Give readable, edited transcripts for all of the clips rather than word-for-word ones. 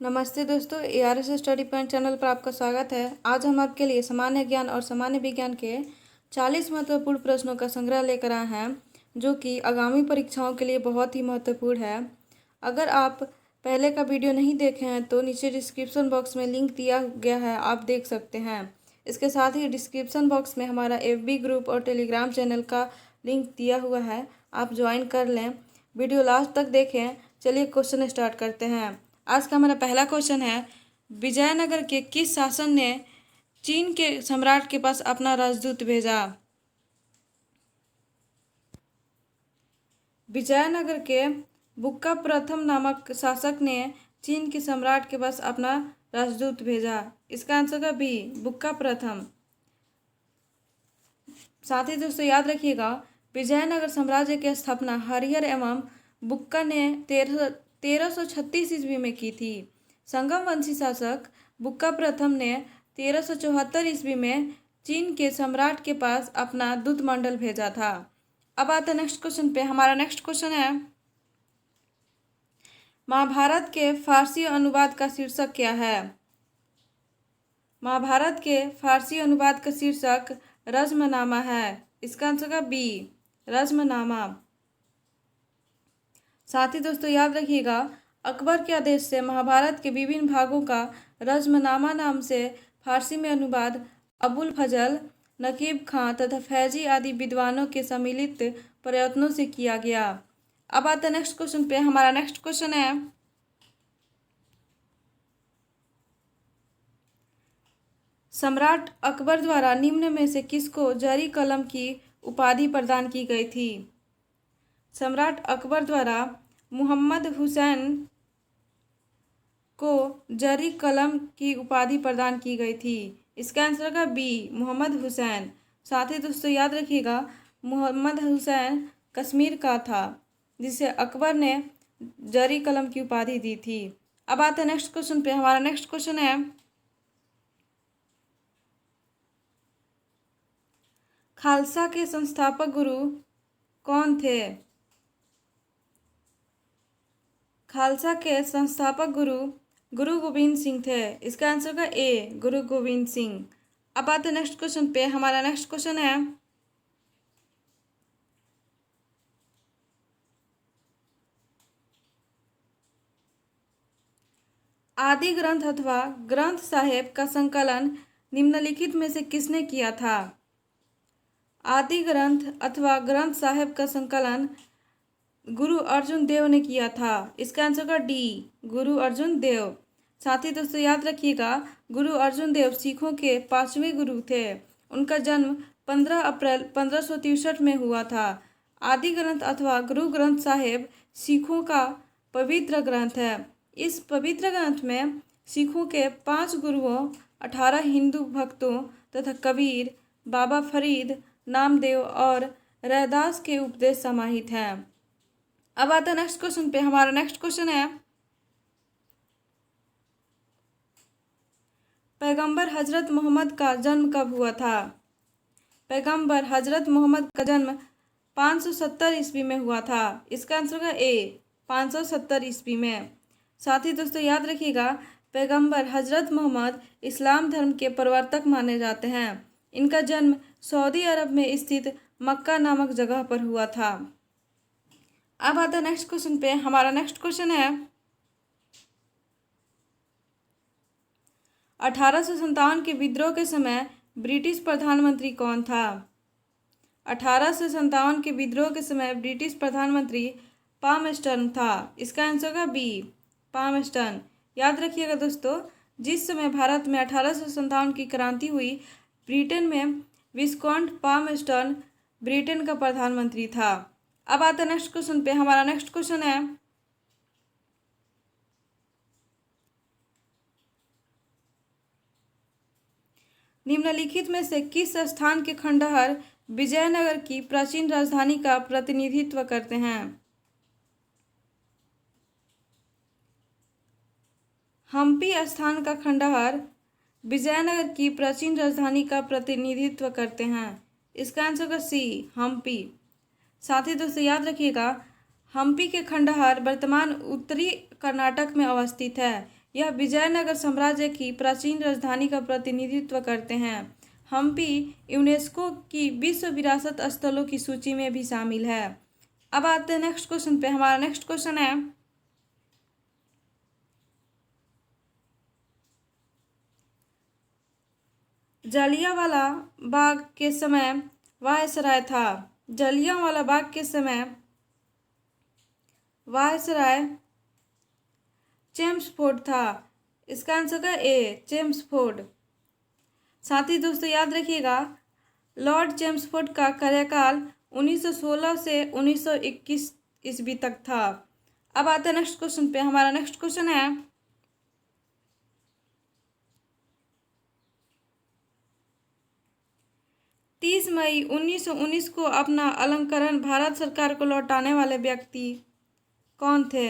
नमस्ते दोस्तों, ARS study point channel पर आपका स्वागत है। आज हम आपके लिए सामान्य ज्ञान और सामान्य विज्ञान के 40 महत्वपूर्ण प्रश्नों का संग्रह लेकर आए हैं, जो कि आगामी परीक्षाओं के लिए बहुत ही महत्वपूर्ण है। अगर आप पहले का वीडियो नहीं देखे हैं तो नीचे डिस्क्रिप्शन बॉक्स में लिंक दिया गया है, आप देख सकते हैं। इसके साथ ही डिस्क्रिप्शन बॉक्स में हमारा FB ग्रुप और टेलीग्राम चैनल का लिंक दिया हुआ है, आप ज्वाइन कर लें। वीडियो लास्ट तक देखें। चलिए क्वेश्चन स्टार्ट करते हैं। आज का हमारा पहला क्वेश्चन है, विजयनगर के किस शासक ने चीन के सम्राट के पास अपना राजदूत भेजा? विजयनगर के बुक्का प्रथम नामक शासक ने चीन के सम्राट के पास अपना राजदूत भेजा। इसका आंसर का बी, बुक्का प्रथम। साथ ही दोस्तों याद रखिएगा, विजयनगर साम्राज्य की स्थापना हरिहर एवं बुक्का ने 1336 ईस्वी में की थी। संगम वंशी शासक बुक्का प्रथम ने 1374 ईस्वी में चीन के सम्राट के पास अपना दूत मंडल भेजा था। अब आते हैं नेक्स्ट क्वेश्चन पे। हमारा नेक्स्ट क्वेश्चन है, महाभारत के फारसी अनुवाद का शीर्षक क्या है? महाभारत के फारसी अनुवाद का शीर्षक रज़्मनामा है। इसका आंसर का बी, रज़्मनामा। साथ ही दोस्तों याद रखिएगा, अकबर के आदेश से महाभारत के विभिन्न भागों का रज़्मनामा नाम से फारसी में अनुवाद अबुल फजल, नकीब खां तथा फैजी आदि विद्वानों के सम्मिलित प्रयत्नों से किया गया। अब आते हैं नेक्स्ट क्वेश्चन पे। हमारा नेक्स्ट क्वेश्चन है, सम्राट अकबर द्वारा निम्न में से किसको जरी कलम की उपाधि प्रदान की गई थी? सम्राट अकबर द्वारा मोहम्मद हुसैन को जरी कलम की उपाधि प्रदान की गई थी। इसका आंसर का बी, मोहम्मद हुसैन। साथ ही दोस्तों याद रखिएगा, मोहम्मद हुसैन कश्मीर का था जिसे अकबर ने जरी कलम की उपाधि दी थी। अब आते हैं नेक्स्ट क्वेश्चन पे। हमारा नेक्स्ट क्वेश्चन है, खालसा के संस्थापक गुरु कौन थे? खालसा के संस्थापक गुरु गोविंद सिंह थे। इसका आंसर का ए, गुरु गोविंद सिंह। अब आते हैं नेक्स्ट क्वेश्चन पे। हमारा नेक्स्ट क्वेश्चन है, आदि ग्रंथ अथवा ग्रंथ साहिब का संकलन निम्नलिखित में से किसने किया था? आदि ग्रंथ अथवा ग्रंथ साहिब का संकलन गुरु अर्जुन देव ने किया था। इसका आंसर का डी, गुरु अर्जुन देव। साथ ही दोस्तों याद रखिएगा, गुरु अर्जुन देव सिखों के 5वें गुरु थे। उनका जन्म 15 अप्रैल 1563 में हुआ था। आदि ग्रंथ अथवा गुरु ग्रंथ साहिब सिखों का पवित्र ग्रंथ है। इस पवित्र ग्रंथ में सिखों के 5 गुरुओं, 18 हिंदू भक्तों तथा कबीर, बाबा फरीद, नामदेव और रैदास के उपदेश समाहित हैं। अब आता है नेक्स्ट क्वेश्चन पे। हमारा नेक्स्ट क्वेश्चन है, पैगंबर हजरत मोहम्मद का जन्म कब हुआ था? पैगंबर हजरत मोहम्मद का जन्म 570 ईस्वी में हुआ था। इसका आंसर का ए, 570 ईस्वी में। साथ ही दोस्तों याद रखिएगा, पैगंबर हजरत मोहम्मद इस्लाम धर्म के प्रवर्तक माने जाते हैं। इनका जन्म सऊदी अरब में स्थित मक्का नामक जगह पर हुआ था। अब आता है नेक्स्ट क्वेश्चन पे। हमारा नेक्स्ट क्वेश्चन है, 1857 के विद्रोह के समय ब्रिटिश प्रधानमंत्री कौन था? 1857 के विद्रोह के समय ब्रिटिश प्रधानमंत्री पामस्टर्न था। इसका आंसर का बी, पामस्टर्न। याद रखिएगा दोस्तों, जिस समय भारत में 1857 की क्रांति हुई, ब्रिटेन में विस्कॉन्ट पामस्टर्न ब्रिटेन का प्रधानमंत्री था। अब आता है नेक्स्ट क्वेश्चन पे। हमारा नेक्स्ट क्वेश्चन है, निम्नलिखित में से किस स्थान के खंडहर विजयनगर की प्राचीन राजधानी का प्रतिनिधित्व करते हैं? हम्पी स्थान का खंडहर विजयनगर की प्राचीन राजधानी का प्रतिनिधित्व करते हैं। इसका आंसर का सी, हम्पी। साथ ही दोस्तों याद रखिएगा, हम्पी के खंडहर वर्तमान उत्तरी कर्नाटक में अवस्थित है। यह विजयनगर साम्राज्य की प्राचीन राजधानी का प्रतिनिधित्व करते हैं। हम्पी यूनेस्को की विश्व विरासत स्थलों की सूची में भी शामिल है। अब आते हैं नेक्स्ट क्वेश्चन पे। हमारा नेक्स्ट क्वेश्चन है, जलियांवाला बाग के समय वायसराय था। जलियांवाला बाग के समय वायसराय चेम्सफोर्ड था। इसका आंसर का ए, चेम्सफोर्ड। साथ ही दोस्तों याद रखिएगा, लॉर्ड चेम्सफोर्ड का कार्यकाल 1916 से 1921 ईस्वी तक था। अब आते हैं नेक्स्ट क्वेश्चन पे। हमारा नेक्स्ट क्वेश्चन है, 30 मई 1919 को अपना अलंकरण भारत सरकार को लौटाने वाले व्यक्ति कौन थे?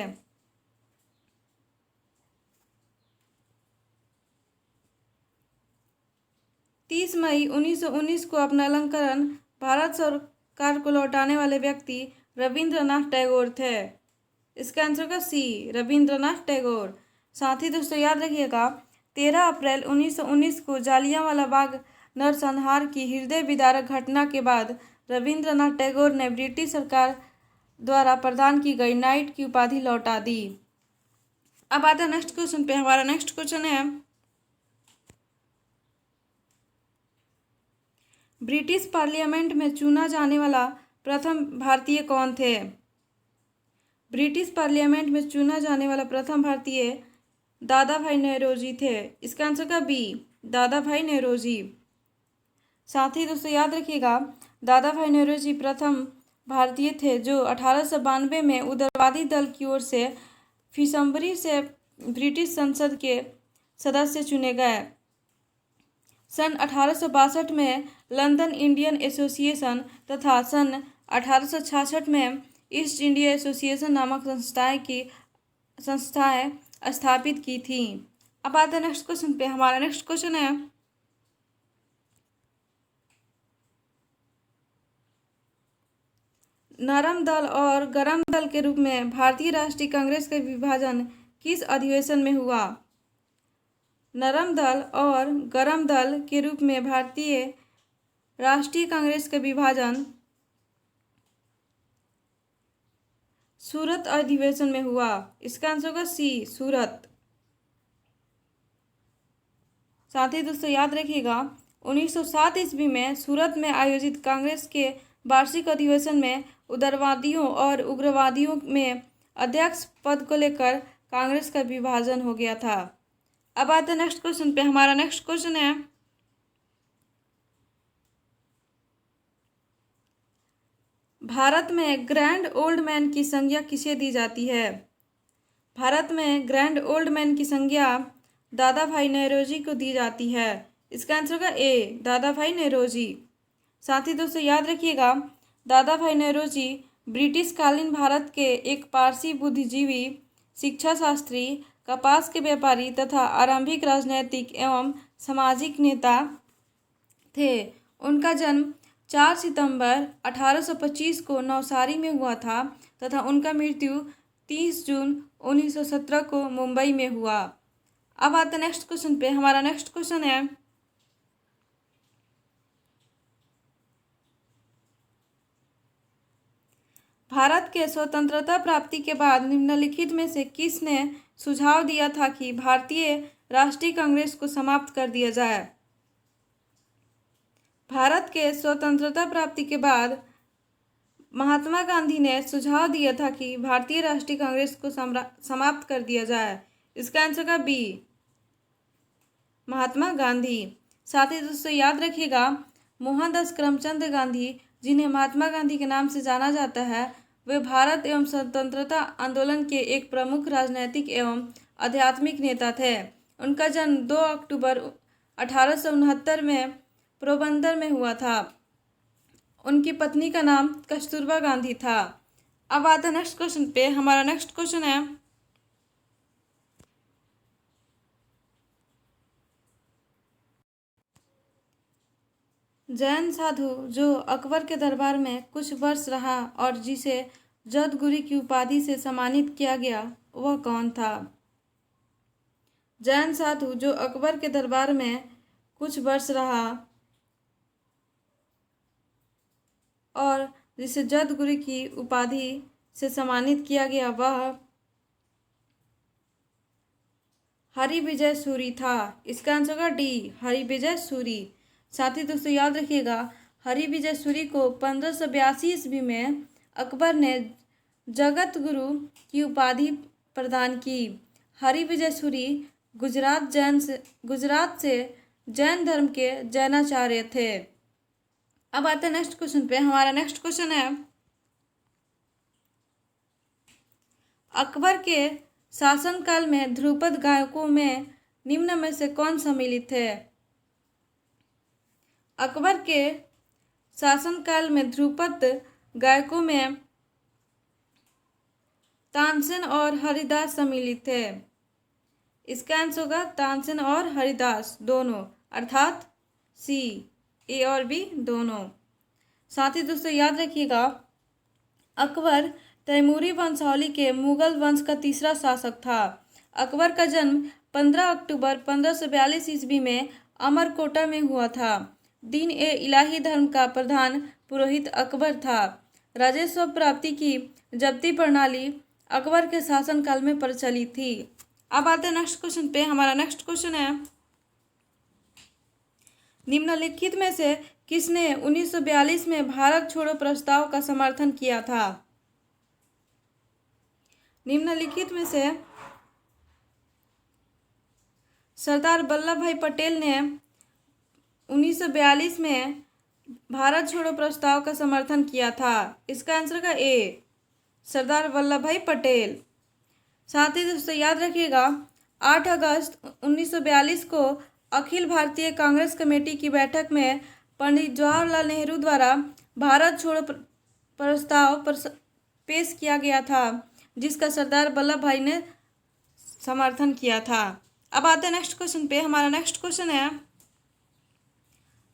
तीस मई 1919 को अपना अलंकरण भारत सरकार को लौटाने वाले व्यक्ति रविंद्रनाथ टैगोर थे। इसका आंसर का सी, रविंद्रनाथ टैगोर। साथ ही दोस्तों याद रखिएगा, 13 अप्रैल 1919 को जालियांवाला बाग नरसंहार की हृदय विदारक घटना के बाद रविंद्रनाथ टैगोर ने ब्रिटिश सरकार द्वारा प्रदान की गई नाइट की उपाधि लौटा दी। अब आते हैं नेक्स्ट क्वेश्चन पे। हमारा नेक्स्ट क्वेश्चन है, ब्रिटिश पार्लियामेंट में चुना जाने वाला प्रथम भारतीय कौन थे? ब्रिटिश पार्लियामेंट में चुना जाने वाला प्रथम भारतीय दादा भाई नौरोजी थे। इसका आंसर का बी, दादा भाई नौरोजी। साथ ही दोस्तों याद रखिएगा, दादा भाई नौरोजी प्रथम भारतीय थे जो 1892 में उदारवादी दल की ओर से फरवरी से ब्रिटिश संसद के सदस्य चुने गए। सन 1862 में लंदन इंडियन एसोसिएशन तथा सन 1866 में ईस्ट इंडिया एसोसिएशन नामक संस्थाएं स्थापित की थी। अब आते हैं नेक्स्ट क्वेश्चन पे। हमारा नेक्स्ट क्वेश्चन है, नरम दल और गरम दल के रूप में भारतीय राष्ट्रीय कांग्रेस का विभाजन किस अधिवेशन में हुआ? नरम दल और गरम दल के रूप में भारतीय राष्ट्रीय कांग्रेस का विभाजन सूरत अधिवेशन में हुआ। इसका आंसर होगा सी, सूरत। साथ ही दोस्तों याद रखिएगा, 1907 ईस्वी में सूरत में आयोजित कांग्रेस के वार्षिक अधिवेशन में उदारवादियों और उग्रवादियों में अध्यक्ष पद को लेकर कांग्रेस का विभाजन हो गया था। अब आते हैं नेक्स्ट क्वेश्चन पे। हमारा नेक्स्ट क्वेश्चन है, भारत में ग्रैंड ओल्ड मैन की संज्ञा किसे दी जाती है? भारत में ग्रैंड ओल्ड मैन की संज्ञा दादा भाई नौरोजी को दी जाती है। इसका आंसर होगा ए, दादा भाई नौरोजी। साथ ही दोस्तों याद रखिएगा, दादा भाई नौरोजी ब्रिटिश कालीन भारत के एक पारसी बुद्धिजीवी, शिक्षा शास्त्री, कपास के व्यापारी तथा आरंभिक राजनैतिक एवं सामाजिक नेता थे। उनका जन्म 4 सितंबर 1825 को नवसारी में हुआ था तथा उनका मृत्यु 30 जून 1917 को मुंबई में हुआ। अब आते हैं नेक्स्ट क्वेश्चन पे। हमारा नेक्स्ट क्वेश्चन है, भारत के स्वतंत्रता प्राप्ति के बाद निम्नलिखित में से किसने सुझाव दिया था कि भारतीय राष्ट्रीय कांग्रेस को समाप्त कर दिया जाए? भारत के स्वतंत्रता प्राप्ति के बाद महात्मा गांधी ने सुझाव दिया था कि भारतीय राष्ट्रीय कांग्रेस को समाप्त कर दिया जाए। इसका आंसर का बी, महात्मा गांधी। साथ ही दोस्तों याद रखिएगा, मोहनदास करमचंद गांधी, जिन्हें महात्मा गांधी के नाम से जाना जाता है, वे भारत एवं स्वतंत्रता आंदोलन के एक प्रमुख राजनैतिक एवं आध्यात्मिक नेता थे। उनका जन्म 2 अक्टूबर 1869 में पोरबंदर में हुआ था। उनकी पत्नी का नाम कस्तूरबा गांधी था। अब आता है नेक्स्ट क्वेश्चन पे। हमारा नेक्स्ट क्वेश्चन है, जैन साधु जो अकबर के दरबार में कुछ वर्ष रहा और जिसे जदगुरी की उपाधि से सम्मानित किया गया, वह कौन था? जैन साधु जो अकबर के दरबार में कुछ वर्ष रहा और जिसे जदगुरु की उपाधि से सम्मानित किया गया, वह हरिविजय सूरी था। इसका आंसर होगा डी, हरिविजय सूरी। साथ ही दोस्तों याद रखिएगा, हरिविजय सूरी को 1582 ईस्वी में अकबर ने जगत गुरु की उपाधि प्रदान की। हरिविजय सूरी गुजरात से जैन धर्म के जैनाचार्य थे। अब आते हैं नेक्स्ट क्वेश्चन पे। हमारा नेक्स्ट क्वेश्चन है, अकबर के शासनकाल में ध्रुपद गायकों में निम्न में से कौन सम्मिलित थे? अकबर के शासनकाल में ध्रुपद गायकों में तानसेन और हरिदास सम्मिलित थे। इसका आंसर होगा तानसेन और हरिदास दोनों, अर्थात सी, ए और बी दोनों। साथ ही दोस्तों याद रखिएगा, अकबर तैमूरी वंशावली के मुगल वंश का तीसरा शासक था। अकबर का जन्म 15 अक्टूबर 1542 ईस्वी में अमरकोटा में हुआ था। दीन ए इलाही धर्म का प्रधान पुरोहित अकबर था। राजस्व प्राप्ति की जब्ती प्रणाली अकबर के शासनकाल में प्रचलित थी। अब आते हैं नेक्स्ट क्वेश्चन पे। हमारा नेक्स्ट क्वेश्चन है, निम्नलिखित में से किसने 1942 में भारत छोड़ो प्रस्ताव का समर्थन किया था? निम्नलिखित में से सरदार वल्लभ भाई पटेल ने 1942 में भारत छोड़ो प्रस्ताव का समर्थन किया था। इसका आंसर का ए, सरदार वल्लभ भाई पटेल। साथ ही दोस्तों याद रखिएगा, 8 अगस्त 1942 को अखिल भारतीय कांग्रेस कमेटी की बैठक में पंडित जवाहरलाल नेहरू द्वारा भारत छोड़ो प्रस्ताव पेश किया गया था, जिसका सरदार वल्लभ भाई ने समर्थन किया था। अब आते हैं नेक्स्ट क्वेश्चन पे। हमारा नेक्स्ट क्वेश्चन है,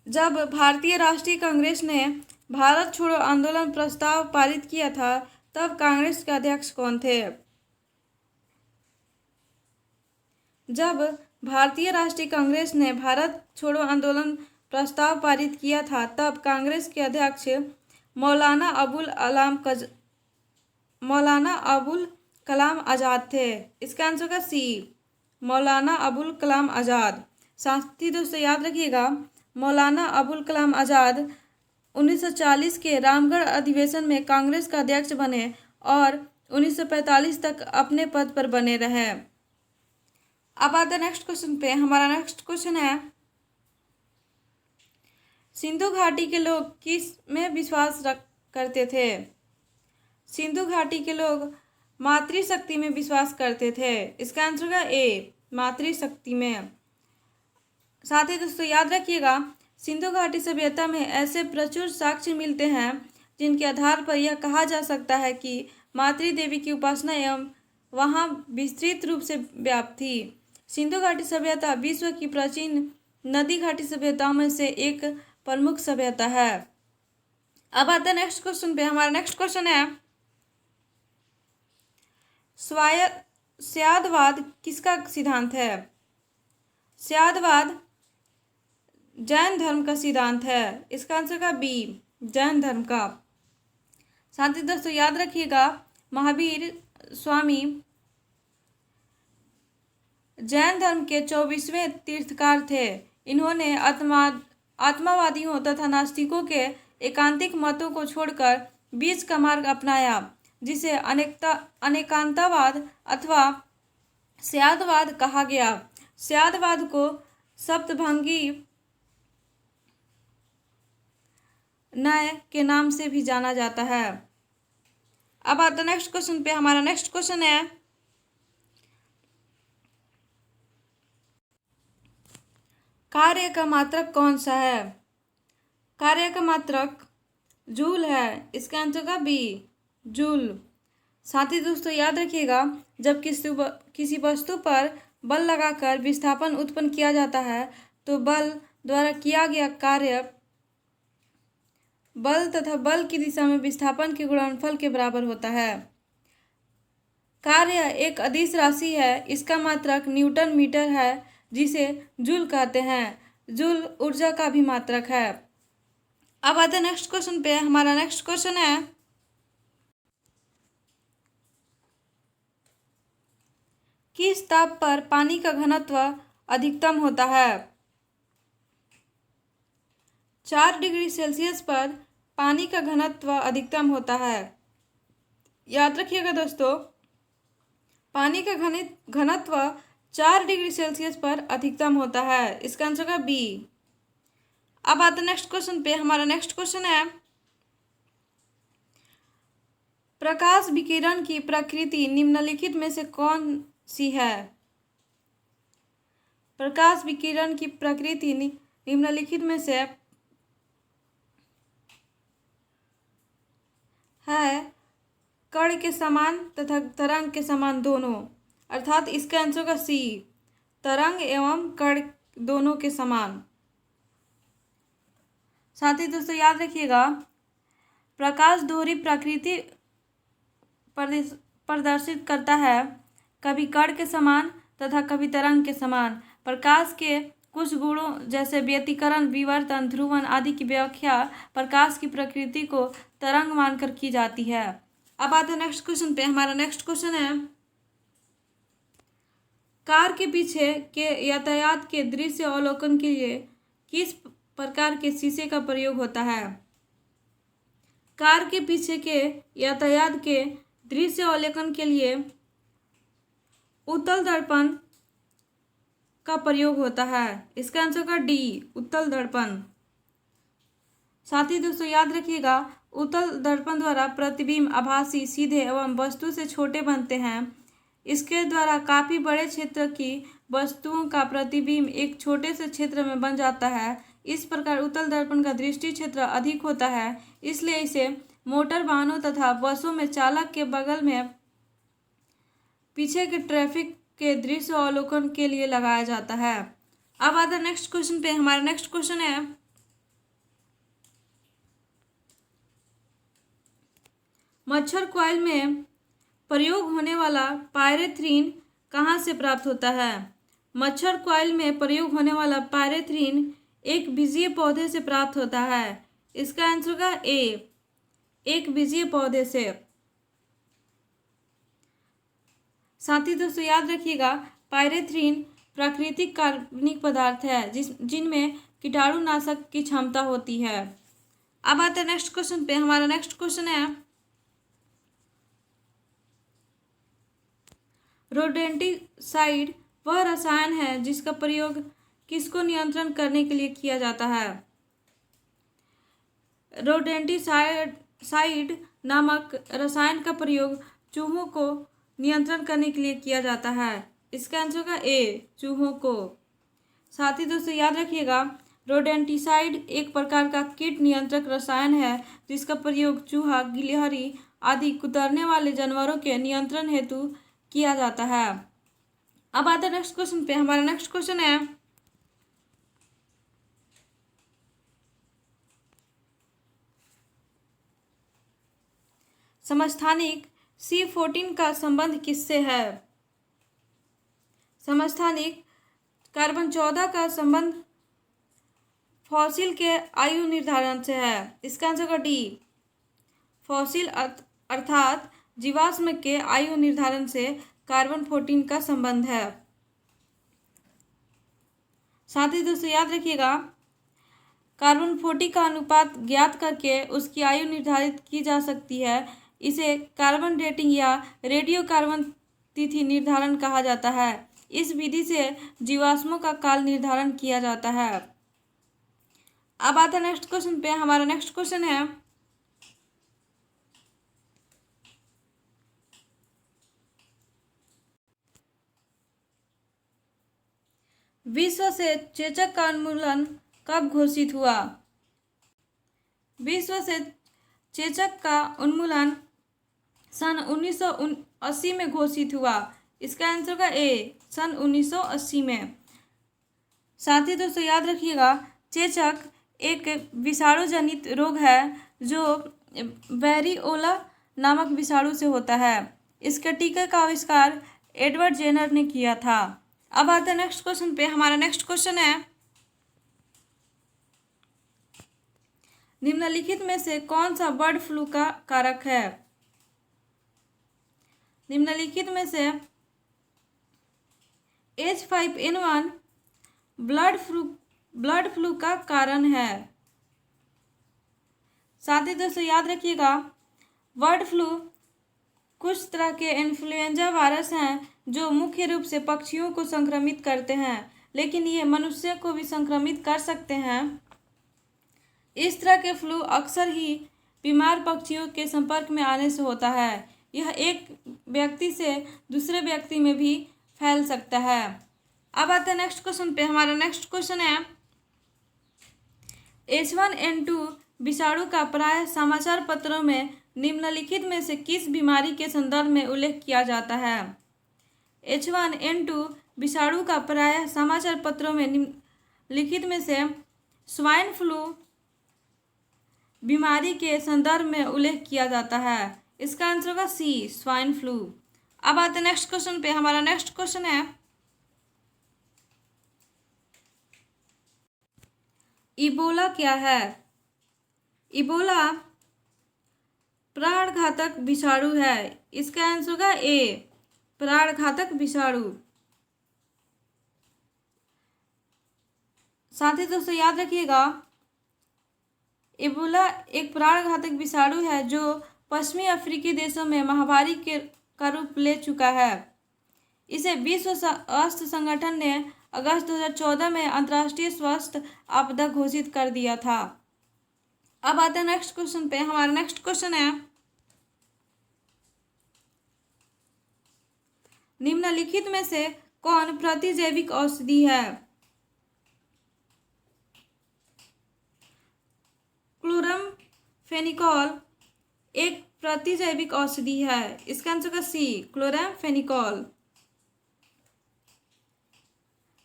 जब भारतीय राष्ट्रीय कांग्रेस ने भारत छोड़ो आंदोलन प्रस्ताव पारित किया था, तब कांग्रेस के अध्यक्ष कौन थे? जब भारतीय राष्ट्रीय कांग्रेस ने भारत छोड़ो आंदोलन प्रस्ताव पारित किया था, तब कांग्रेस के अध्यक्ष मौलाना अबुल कलाम आज़ाद थे। इसका आंसर का सी, मौलाना अबुल कलाम आज़ाद। साथ ही दोस्तों याद रखिएगा, मौलाना अबुल कलाम आज़ाद 1940 के रामगढ़ अधिवेशन में कांग्रेस का अध्यक्ष बने और 1945 तक अपने पद पर बने रहे। अब आते नेक्स्ट क्वेश्चन पे। हमारा नेक्स्ट क्वेश्चन है, सिंधु घाटी के लोग किस में विश्वास करते थे? सिंधु घाटी के लोग मातृशक्ति में विश्वास करते थे। इसका आंसर होगा ए, मातृशक्ति में। साथ ही दोस्तों याद रखिएगा, सिंधु घाटी सभ्यता में ऐसे प्रचुर साक्ष्य मिलते हैं जिनके आधार पर यह कहा जा सकता है कि मातृ देवी की उपासना एवं वहाँ विस्तृत रूप से व्याप्त थी। सिंधु घाटी सभ्यता विश्व की प्राचीन नदी घाटी सभ्यताओं में से एक प्रमुख सभ्यता है। अब आते हैं नेक्स्ट क्वेश्चन पे। हमारा नेक्स्ट क्वेश्चन है, स्यादवाद किसका सिद्धांत है? स्यादवाद जैन धर्म का सिद्धांत है। इसका आंसर का बी, जैन धर्म का। साथ ही दोस्तों याद रखिएगा, महावीर स्वामी जैन धर्म के 24वें तीर्थकार थे। इन्होंने आत्मावादियों तथा नास्तिकों के एकांतिक मतों को छोड़कर बीच का मार्ग अपनाया, जिसे अनेकांतवाद अथवा स्यादवाद कहा गया। स्यादवाद को सप्तभंगी न्याय के नाम से भी जाना जाता है। अब आता नेक्स्ट क्वेश्चन पे। हमारा नेक्स्ट क्वेश्चन है, कार्य का मात्रक कौन सा है? कार्य का मात्रक जूल है। इसका आंसर का बी, जूल। साथ ही दोस्तों याद रखिएगा, जब किसी वस्तु पर बल लगाकर विस्थापन उत्पन्न किया जाता है, तो बल द्वारा किया गया कार्य बल तथा बल की दिशा में विस्थापन के गुणनफल के बराबर होता है। कार्य एक अदिश राशि है। इसका मात्रक न्यूटन मीटर है, जिसे जूल कहते हैं। जूल ऊर्जा का भी मात्रक है। अब आते हैं नेक्स्ट क्वेश्चन पे। हमारा नेक्स्ट क्वेश्चन है, किस ताप पर पानी का घनत्व अधिकतम होता है? 4 डिग्री सेल्सियस पर पानी का घनत्व अधिकतम होता है। याद रखिएगा दोस्तों, पानी का घनत्व 4 डिग्री सेल्सियस पर अधिकतम होता है। इसका आंसर होगा बी। अब आते हैं नेक्स्ट क्वेश्चन पे। हमारा नेक्स्ट क्वेश्चन है, प्रकाश विकिरण की प्रकृति निम्नलिखित में से कौन सी है? प्रकाश विकिरण की प्रकृति निम्नलिखित में से है कण के समान तथा तरंग के समान दोनों, अर्थात इसका आंसर होगा सी, तरंग एवं कण दोनों के समान। साथ ही दोस्तों याद रखिएगा, प्रकाश दोहरी प्रकृति प्रदर्शित करता है, कभी कण के समान तथा कभी तरंग के समान। प्रकाश के कुछ गुणों जैसे व्यतिकरण, विवर्तन, ध्रुवण आदि की व्याख्या प्रकाश की प्रकृति को तरंग मानकर की जाती है। अब आते हैं नेक्स्ट क्वेश्चन पे। हमारा नेक्स्ट क्वेश्चन है, कार के पीछे के यातायात के दृश्य अवलोकन के लिए किस प्रकार के शीशे का प्रयोग होता है? कार के पीछे के यातायात के दृश्य अवलोकन के लिए उत्तल दर्पण का प्रयोग होता है। इसका आंसर का डी, उत्तल दर्पण। साथ ही दोस्तों याद रखिएगा, उत्तल दर्पण द्वारा प्रतिबिंब आभासी, सीधे एवं वस्तु से छोटे बनते हैं। इसके द्वारा काफी बड़े क्षेत्र की वस्तुओं का प्रतिबिंब एक छोटे से क्षेत्र में बन जाता है। इस प्रकार उत्तल दर्पण का दृष्टि क्षेत्र अधिक होता है, इसलिए इसे मोटर वाहनों तथा बसों में चालक के बगल में पीछे के ट्रैफिक के दृश्य अवलोकन के लिए लगाया जाता है। अब आते हैं नेक्स्ट क्वेश्चन पे। हमारा नेक्स्ट क्वेश्चन है, मच्छर कॉइल में प्रयोग होने वाला पायरेथ्रिन कहाँ से प्राप्त होता है? मच्छर कॉइल में प्रयोग होने वाला पायरेथ्रिन एक बीजीय पौधे से प्राप्त होता है। इसका आंसर होगा ए, एक बीजीय पौधे से। साथ ही दोस्तों याद रखिएगा, पायरेथ्रिन प्राकृतिक कार्बनिक पदार्थ है जिनमें कीटाणुनाशक की क्षमता होती है। अब आते हैं नेक्स्ट क्वेश्चन पे। हमारा नेक्स्ट क्वेश्चन है, रोडेंटिसाइड वह रसायन है जिसका प्रयोग किसको नियंत्रण करने के लिए किया जाता है? रोडेंटिसाइड नामक रसायन का प्रयोग चूहों को नियंत्रण करने के लिए किया जाता है। इसका आंसर होगा ए, चूहों को। साथ ही दोस्तों याद रखिएगा, रोडेंटिसाइड एक प्रकार का कीट नियंत्रक रसायन है जिसका प्रयोग चूहा, गिलहरी आदि कुतरने वाले जानवरों के नियंत्रण हेतु किया जाता है। अब आते हैं नेक्स्ट क्वेश्चन पे। हमारा नेक्स्ट क्वेश्चन है, समस्थानिक C14 का संबंध किससे है? समस्थानिक कार्बन 14 का संबंध फॉसिल के आयु निर्धारण से है। इसका आंसर का डी, फॉसिल अर्थात जीवाश्म के आयु निर्धारण से कार्बन 14 का संबंध है। साथ ही दोस्तों याद रखिएगा, कार्बन 40 का अनुपात ज्ञात करके उसकी आयु निर्धारित की जा सकती है। इसे कार्बन डेटिंग या रेडियो कार्बन तिथि निर्धारण कहा जाता है। इस विधि से जीवाश्मों का काल निर्धारण किया जाता है। अब आता है नेक्स्ट क्वेश्चन पे। हमारा नेक्स्ट क्वेश्चन है, विश्व से चेचक का उन्मूलन कब घोषित हुआ? विश्व से चेचक का उन्मूलन सन 1980 में घोषित हुआ। इसका आंसर का ए, सन 1980 में। साथ ही दोस्तों याद रखिएगा, चेचक एक विषाणु जनित रोग है जो वेरिओला नामक विषाणु से होता है। इसके टीका का आविष्कार एडवर्ड जेनर ने किया था। अब आते हैं नेक्स्ट क्वेश्चन पे। हमारा नेक्स्ट क्वेश्चन है, निम्नलिखित में से कौन सा बर्ड फ्लू का कारक है? निम्नलिखित में से H5N1 ब्लड फ्लू का कारण है। साथ ही दोस्तों याद रखिएगा, बर्ड फ्लू कुछ तरह के इन्फ्लुएंजा वायरस हैं जो मुख्य रूप से पक्षियों को संक्रमित करते हैं, लेकिन ये मनुष्य को भी संक्रमित कर सकते हैं। इस तरह के फ्लू अक्सर ही बीमार पक्षियों के संपर्क में आने से होता है। यह एक व्यक्ति से दूसरे व्यक्ति में भी फैल सकता है। अब आते हैं नेक्स्ट क्वेश्चन पे। हमारा नेक्स्ट क्वेश्चन है, H1N2 विषाणु का प्रायः समाचार पत्रों में निम्नलिखित में से किस बीमारी के संदर्भ में उल्लेख किया जाता है? H1N2 विषाणु का प्रायः समाचार पत्रों में निम्नलिखित में से स्वाइन फ्लू बीमारी के संदर्भ में उल्लेख किया जाता है। इसका आंसर होगा सी, स्वाइन फ्लू। अब आते हैं नेक्स्ट क्वेश्चन पे। हमारा नेक्स्ट क्वेश्चन है, इबोला क्या है? इबोला प्राणघातक विषाणु है। इसका आंसर होगा ए, प्राणघातक विषाणु। साथ ही दोस्तों याद रखिएगा, इबोला एक प्राणघातक विषाणु है जो पश्चिमी अफ्रीकी देशों में महामारी का रूप ले चुका है। इसे विश्व स्वास्थ्य संगठन ने अगस्त 2014 में अंतर्राष्ट्रीय स्वास्थ्य आपदा घोषित कर दिया था। अब आते हैं नेक्स्ट क्वेश्चन पे। हमारा नेक्स्ट क्वेश्चन है, निम्नलिखित में से कौन प्रतिजैविक औषधि है? क्लोरामफेनिकोल एक प्रतिजैविक औषधि है। इसका आंसर होगा सी, क्लोरामफेनिकोल।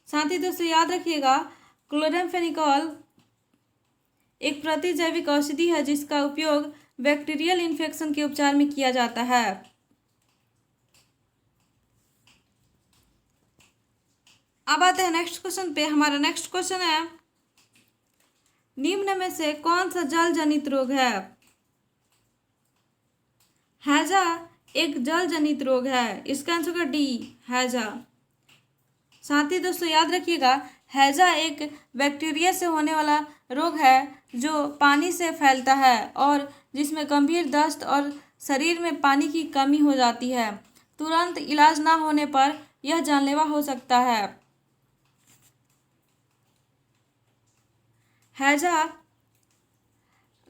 साथ ही दोस्तों याद रखिएगा, क्लोरामफेनिकोल एक प्रतिजैविक औषधि है जिसका उपयोग बैक्टीरियल इन्फेक्शन के उपचार में किया जाता है। अब आते हैं नेक्स्ट क्वेश्चन पे। हमारा नेक्स्ट क्वेश्चन है, निम्न में से कौन सा जल जनित रोग है? हैजा एक जल जनित रोग है। इसका आंसर होगा डी, हैजा। साथ ही दोस्तों याद रखिएगा, हैजा एक बैक्टीरिया से होने वाला रोग है जो पानी से फैलता है और जिसमें गंभीर दस्त और शरीर में पानी की कमी हो जाती है। तुरंत इलाज ना होने पर यह जानलेवा हो सकता है। हैजा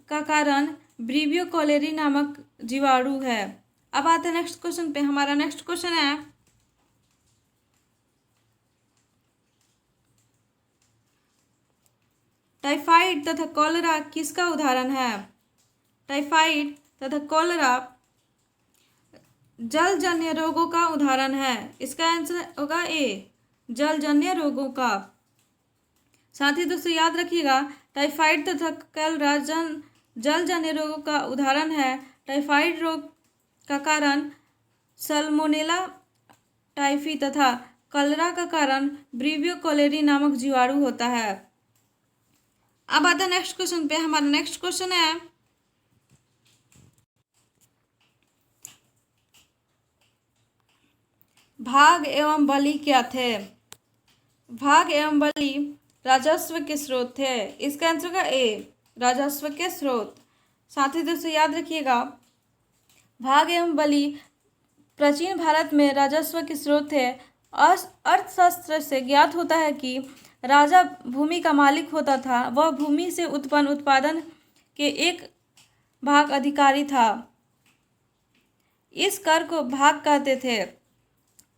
का कारण ब्रीवियो कोलेरी नामक जीवाणु है। अब आते हैं नेक्स्ट क्वेश्चन पे। हमारा नेक्स्ट क्वेश्चन है, टाइफाइड तथा कॉलेरा किसका उदाहरण है? टाइफाइड तथा कॉलेरा जलजन्य रोगों का उदाहरण है। इसका आंसर होगा ए, जलजन्य रोगों का। साथ ही दोस्तों याद रखिएगा, टाइफाइड तथा कॉलेरा जलजन्य रोगों का उदाहरण है। टाइफाइड रोग का कारण सल्मोनेला टाइफी तथा कॉलेरा का कारण ब्रीवियो कोलेरी नामक जीवाणु होता है। अब आता है नेक्स्ट क्वेश्चन पे। हमारा नेक्स्ट क्वेश्चन है, भाग एवं बलि क्या थे? भाग एवं बलि राजस्व के स्रोत थे। इसका आंसर होगा ए, राजस्व के स्रोत। साथ ही दोस्तों याद रखिएगा, भाग एवं बलि प्राचीन भारत में राजस्व के स्रोत थे। अर्थशास्त्र से ज्ञात होता है कि राजा भूमि का मालिक होता था। वह भूमि से उत्पन्न उत्पादन के एक भाग अधिकारी था। इस कर को भाग कहते थे।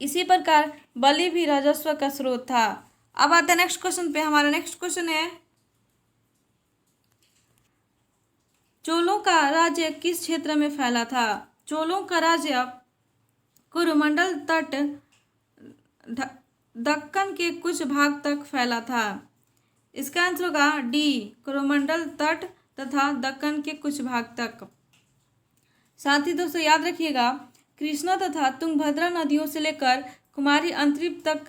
इसी प्रकार बलि भी राजस्व का स्रोत था। अब आते हैं नेक्स्ट क्वेश्चन पे। हमारा नेक्स्ट क्वेश्चन है, चोलों का राज्य किस क्षेत्र में फैला था? चोलों का राज्य कुरुमंडल तट दक्कन के कुछ भाग तक फैला था। इसका आंसर होगा डी, कुरुमंडल तट तथा दक्कन के कुछ भाग तक। साथ ही दोस्तों याद रखिएगा, कृष्णा तथा तुंगभद्रा नदियों से लेकर कुमारी अंतरिप तक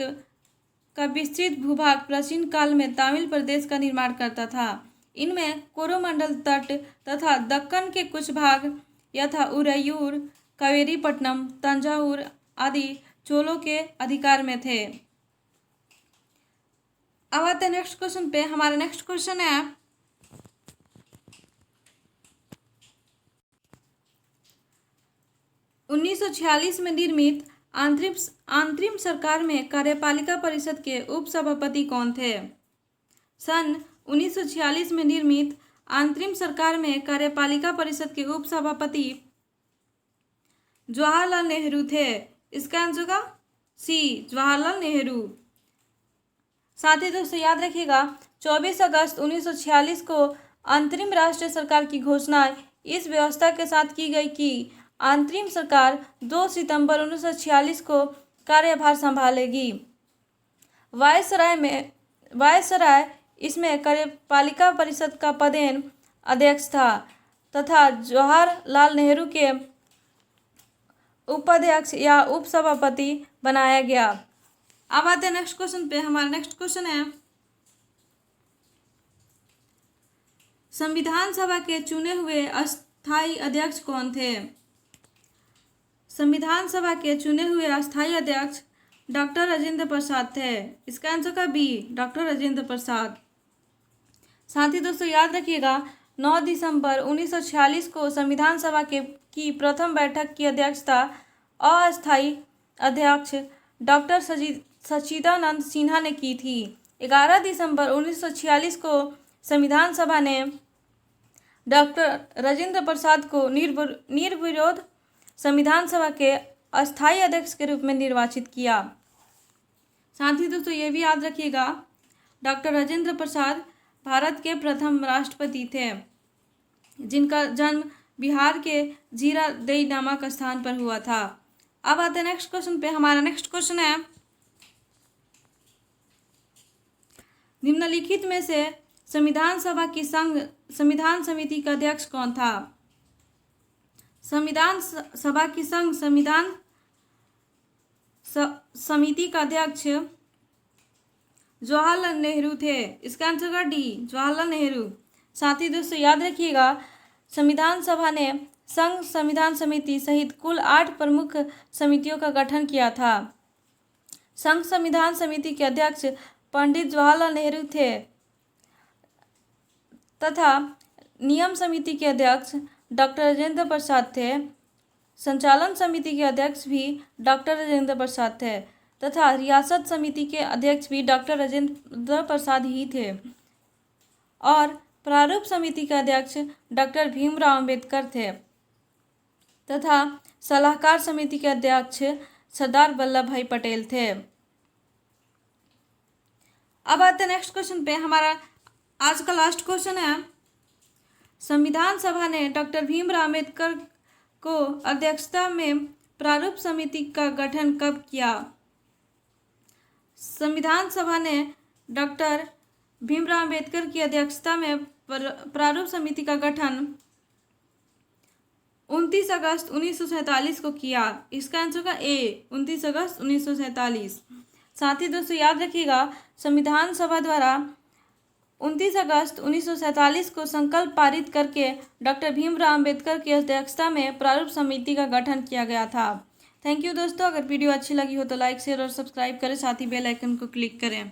का विस्तृत भूभाग प्राचीन काल में तमिल प्रदेश का निर्माण करता था। इनमें कोरोमंडल तट तथा दक्कन के कुछ भाग यथा उरैयूर, कावेरीपट्टनम, तंजावुर आदि चोलों के अधिकार में थे। अब आते हैं नेक्स्ट क्वेश्चन पे। हमारा नेक्स्ट क्वेश्चन है 1946 में निर्मित अंतरिम सरकार में कार्यपालिका परिषद के उपसभापति कौन थे? सन 1946 में निर्मित अंतरिम सरकार में कार्यपालिका परिषद के उपसभापति जवाहरलाल नेहरू थे। इसका आंसर होगा सी, जवाहरलाल नेहरू। साथ ही दोस्तों याद रखिएगा 24 अगस्त 1946 को अंतरिम राष्ट्रीय सरकार की घोषणा इस व्यवस्था के साथ की गई कि अंतरिम सरकार 2 सितंबर 1946 को कार्यभार संभालेगी। वायसराय इसमें कार्यपालिका परिषद का पदेन अध्यक्ष था तथा जवाहरलाल नेहरू के उपाध्यक्ष या उपसभापति बनाया गया। अब आते हैं नेक्स्ट क्वेश्चन पे। हमारा नेक्स्ट क्वेश्चन है संविधान सभा के चुने हुए अस्थायी अध्यक्ष कौन थे? संविधान सभा के चुने हुए अस्थायी अध्यक्ष डॉक्टर राजेंद्र प्रसाद थे। इसका आंसर का बी, डॉक्टर राजेंद्र प्रसाद। साथ ही दोस्तों याद रखिएगा 9 दिसंबर 1946 को संविधान सभा की प्रथम बैठक की अध्यक्षता अस्थायी अध्यक्ष डॉक्टर सच्चिदानंद सिन्हा ने की थी। 11 दिसंबर 1946 को संविधान सभा ने डॉक्टर राजेंद्र प्रसाद को निर्विरोध संविधान सभा के अस्थायी अध्यक्ष के रूप में निर्वाचित किया। साथ ही दोस्तों ये भी याद रखिएगा डॉक्टर राजेंद्र प्रसाद भारत के प्रथम राष्ट्रपति थे जिनका जन्म बिहार के जीरादेई नामक स्थान पर हुआ था। अब आते हैं नेक्स्ट क्वेश्चन पे। हमारा नेक्स्ट क्वेश्चन है निम्नलिखित में से संविधान समिति का अध्यक्ष कौन था? संविधान सभा की संविधान समिति का अध्यक्ष जवाहरलाल नेहरू थे। इसका आंसर का डी, जवाहरलाल नेहरू। साथ ही दोस्तों याद रखिएगा संविधान सभा ने संघ संविधान समिति सहित कुल 8 प्रमुख समितियों का गठन किया था। संघ संविधान समिति के अध्यक्ष पंडित जवाहरलाल नेहरू थे तथा नियम समिति के अध्यक्ष डॉक्टर राजेंद्र प्रसाद थे। संचालन समिति के अध्यक्ष भी डॉक्टर राजेंद्र प्रसाद थे तथा रियासत समिति के अध्यक्ष भी डॉक्टर राजेंद्र प्रसाद ही थे और प्रारूप समिति के अध्यक्ष डॉक्टर भीमराव अंबेडकर थे तथा सलाहकार समिति के अध्यक्ष सरदार वल्लभ भाई पटेल थे। अब आते हैं नेक्स्ट क्वेश्चन पे। हमारा आज का लास्ट क्वेश्चन है संविधान सभा ने डॉक्टर भीमराव अंबेडकर को अध्यक्षता में प्रारूप समिति का गठन कब किया? संविधान सभा ने डॉक्टर भीमराव अंबेडकर की अध्यक्षता में प्रारूप समिति का गठन 29 अगस्त 1947 को किया। इसका आंसर का ए, 29 अगस्त 1947। साथ ही दोस्तों याद रखिएगा संविधान सभा द्वारा 29 अगस्त 1947 को संकल्प पारित करके डॉक्टर भीमराव अंबेडकर की अध्यक्षता में प्रारूप समिति का गठन किया गया था। थैंक यू दोस्तों। अगर वीडियो अच्छी लगी हो तो लाइक, शेयर और सब्सक्राइब करें, साथ ही बेल आइकन को क्लिक करें।